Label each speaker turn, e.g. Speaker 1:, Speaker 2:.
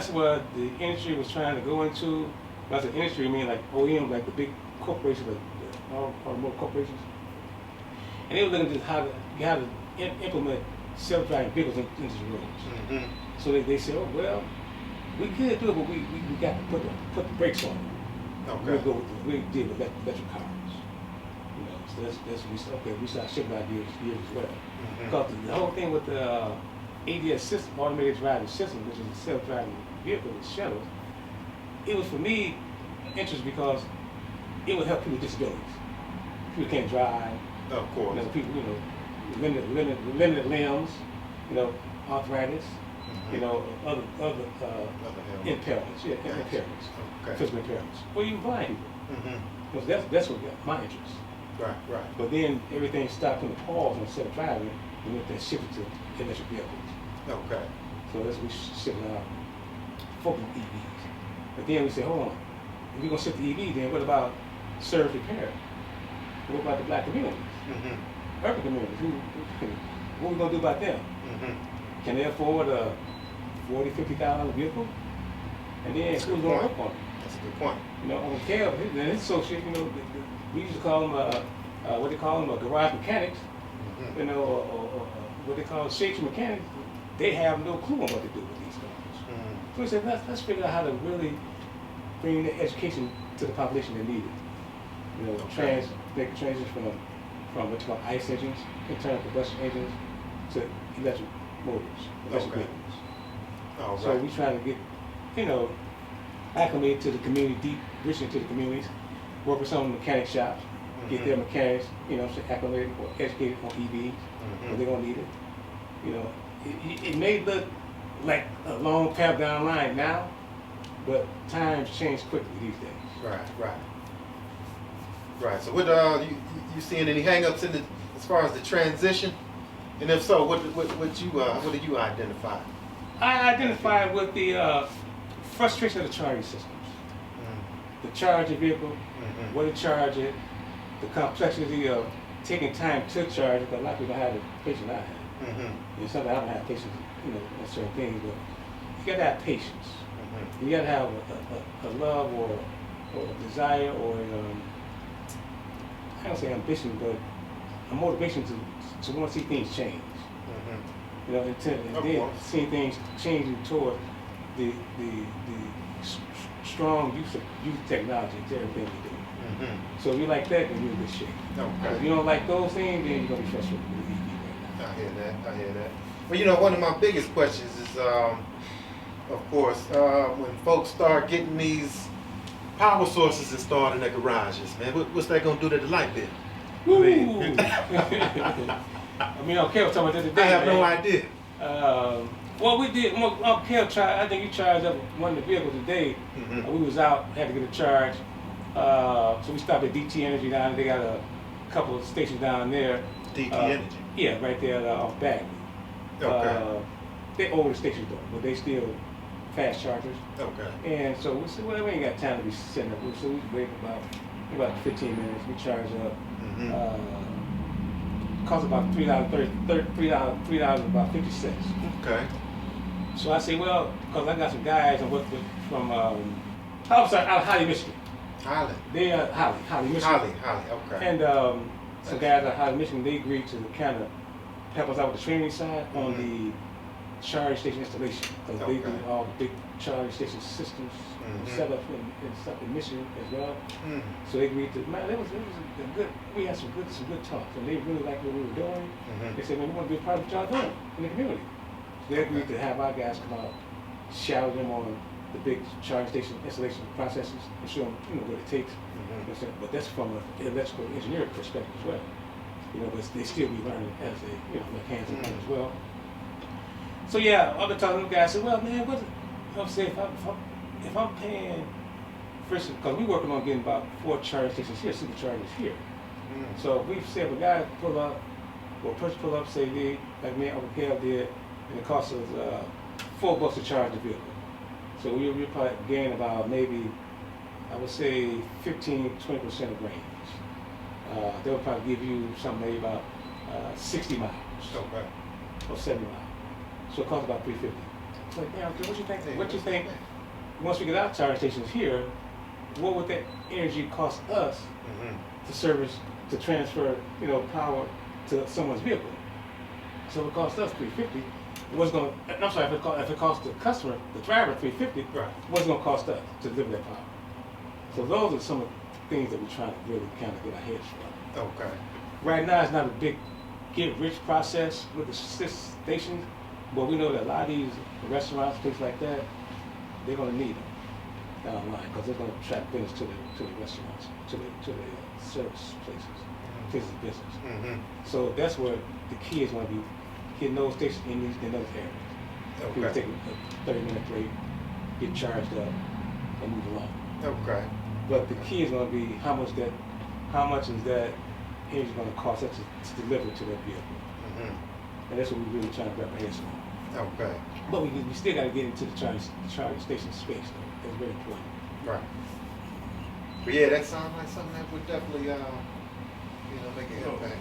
Speaker 1: that's what the industry was trying to go into. When I said industry, I mean like OEM, like the big corporations, like the automotive corporations. And they were looking at how to implement self-driving vehicles into the roads.
Speaker 2: Mm-hmm.
Speaker 1: So they said, oh, well, we could do it, but we got to put the brakes on it.
Speaker 2: Okay.
Speaker 1: We'll deal with electric cars. You know, so that's we said, okay, we start shipping ideas here as well.
Speaker 2: Mm-hmm.
Speaker 1: Because the whole thing with the ADS system, automated driving system, which is a self-driving vehicle with shuttles, it was for me interest because it would help people with disabilities. People can't drive.
Speaker 2: Of course.
Speaker 1: You know, people, you know, limited limbs, you know, arthritis,
Speaker 2: Mm-hmm.
Speaker 1: you know, other impairments,
Speaker 2: Gotcha.
Speaker 1: impairments,
Speaker 2: Okay.
Speaker 1: physical impairments, or even blind people.
Speaker 2: Mm-hmm.
Speaker 1: Because that's what got my interest.
Speaker 2: Right.
Speaker 1: But then everything stopped in the pause on self-driving, and then that shifted to electric vehicles.
Speaker 2: Okay.
Speaker 1: So that's what we shifted our focus on EVs. But then we said, hold on, if we're gonna shift to EV, then what about service repair? What about the black communities,
Speaker 2: Mm-hmm.
Speaker 1: urban communities? What are we gonna do about them?
Speaker 2: Mm-hmm.
Speaker 1: Can they afford a $40,000, $50,000 vehicle? And then who's gonna work on it?
Speaker 2: That's a good point.
Speaker 1: You know, on Cal and his associate, you know, we used to call them, what they call them, garage mechanics,
Speaker 2: Mm-hmm.
Speaker 1: you know, or what they call shades mechanics. They have no clue on what to do with these cars.
Speaker 2: Mm-hmm.
Speaker 1: So we said, let's figure out how to really bring the education to the population that need it. You know,
Speaker 2: Okay.
Speaker 1: make a transition from what's called ICE engines, internal combustion engines, to electric motors, electric
Speaker 2: Okay.
Speaker 1: vehicles.
Speaker 2: All right.
Speaker 1: So we try to get, you know, acclimated to the community, deep, rich into the communities, work with some mechanic shops, get their mechanics, you know, acclimated or educated on EVs, but they're gonna need it. You know, it may look like a long path down the line now, but times change quickly these days.
Speaker 2: Right. So what you seeing any hangups in the as far as the transition? And if so, what do you identify?
Speaker 1: I identify with the frustration of the charging systems. The charging vehicle,
Speaker 2: Mm-hmm.
Speaker 1: where to charge it, the complexity of taking time to charge it, because a lot of people don't have the patience I have.
Speaker 2: Mm-hmm.
Speaker 1: You know, sometimes I don't have patience, you know, on certain things, but you gotta have patience.
Speaker 2: Mm-hmm.
Speaker 1: You gotta have a love or a desire or I don't say ambition, but a motivation to want to see things change.
Speaker 2: Mm-hmm.
Speaker 1: You know, and
Speaker 2: Of
Speaker 1: then
Speaker 2: course.
Speaker 1: seeing things changing toward the strong use of youth technology to everything we do.
Speaker 2: Mm-hmm.
Speaker 1: So if you like that, then you're in good shape.
Speaker 2: Okay.
Speaker 1: If you don't like those things, then you're gonna be frustrated with the EV right now.
Speaker 2: I hear that. Well, you know, one of my biggest questions is, of course, when folks start getting these power sources installed in their garages, man, what's that gonna do to the light bill?
Speaker 1: Woo! I mean, okay, I was talking about that today.
Speaker 2: I have no
Speaker 1: man.
Speaker 2: idea.
Speaker 1: Well, we did. Kel tried. I think he charged up one of the vehicles today.
Speaker 2: Mhm.
Speaker 1: We was out, had to get a charge. So we stopped at DT Energy down. They got a couple of stations down there.
Speaker 2: DT Energy.
Speaker 1: Yeah, right there off Bagley.
Speaker 2: Okay.
Speaker 1: They older stations though, but they still fast chargers.
Speaker 2: Okay.
Speaker 1: And so we said, well, we ain't got time to be sitting up. So we wait about 15 minutes. We charge up.
Speaker 2: Mm-hmm.
Speaker 1: Cost about $3 about 50 cents.
Speaker 2: Okay.
Speaker 1: So I say, well, because I got some guys I work with from out of Holly, Michigan.
Speaker 2: Holly.
Speaker 1: They are Holly, Michigan.
Speaker 2: Holly. Okay.
Speaker 1: And some guys at Holly, Michigan, they agreed to kind of help us out with the training side on the charge station installation. Because they do
Speaker 2: Okay.
Speaker 1: all the big charge station systems set up in Michigan as well.
Speaker 2: Mm.
Speaker 1: So they agreed to, man, it was a good, we had some good talks. And they really liked what we were doing.
Speaker 2: Mm-hmm.
Speaker 1: They said, man, we want to be a part of what y'all doing in the community. So they agreed to have our guys come out, shadow them on the big charging station installation processes and show them, what it takes.
Speaker 2: Mm-hmm.
Speaker 1: You know what I'm saying? But that's from an electrical engineering perspective as well. But they still be learning as a, like hands-on as well. So yeah, other time the guy said, well, man, I'm saying if I'm paying, for instance, because we're working on getting about 4 charging stations here, super chargers here.
Speaker 2: Mm.
Speaker 1: So we've said if a guy pull up, or a person pull up, say they, like me, Uncle Cal did, and it costs us $4 to charge the vehicle. So we'll probably gain about maybe, I would say 15-20% of range. They'll probably give you something maybe about 60 miles
Speaker 2: Okay.
Speaker 1: or 70 miles. So it costs about $350. Like, yeah, okay, what you think?
Speaker 2: Yeah,
Speaker 1: What you think?
Speaker 2: yeah.
Speaker 1: Once we get our charging stations here, what would that energy cost us to service, to transfer, power to someone's vehicle? So if it costs us $350, what's going? I'm sorry, if it costs the customer, the driver $350,
Speaker 2: Right.
Speaker 1: what's it going to cost us to deliver that power? So those are some of the things that we're trying to really kind of get our heads around.
Speaker 2: Okay.
Speaker 1: Right now, it's not a big get-rich process with the stations, but we know that a lot of these restaurants, places like that, they're going to need them down the line because they're going to attract business to the restaurants, to the service places, places of business. So that's where the key is going to be getting those stations in those areas. People
Speaker 2: Okay.
Speaker 1: take a 30-minute break, get charged up, and move along.
Speaker 2: Okay.
Speaker 1: But the key is going to be how much is that energy going to cost us to deliver to that vehicle. And that's what we're really trying to wrap our heads around.
Speaker 2: Okay.
Speaker 1: But we still got to get into the charging station space, though. That's very important.
Speaker 2: Right. But yeah, that sounds like something that would definitely, make an impact.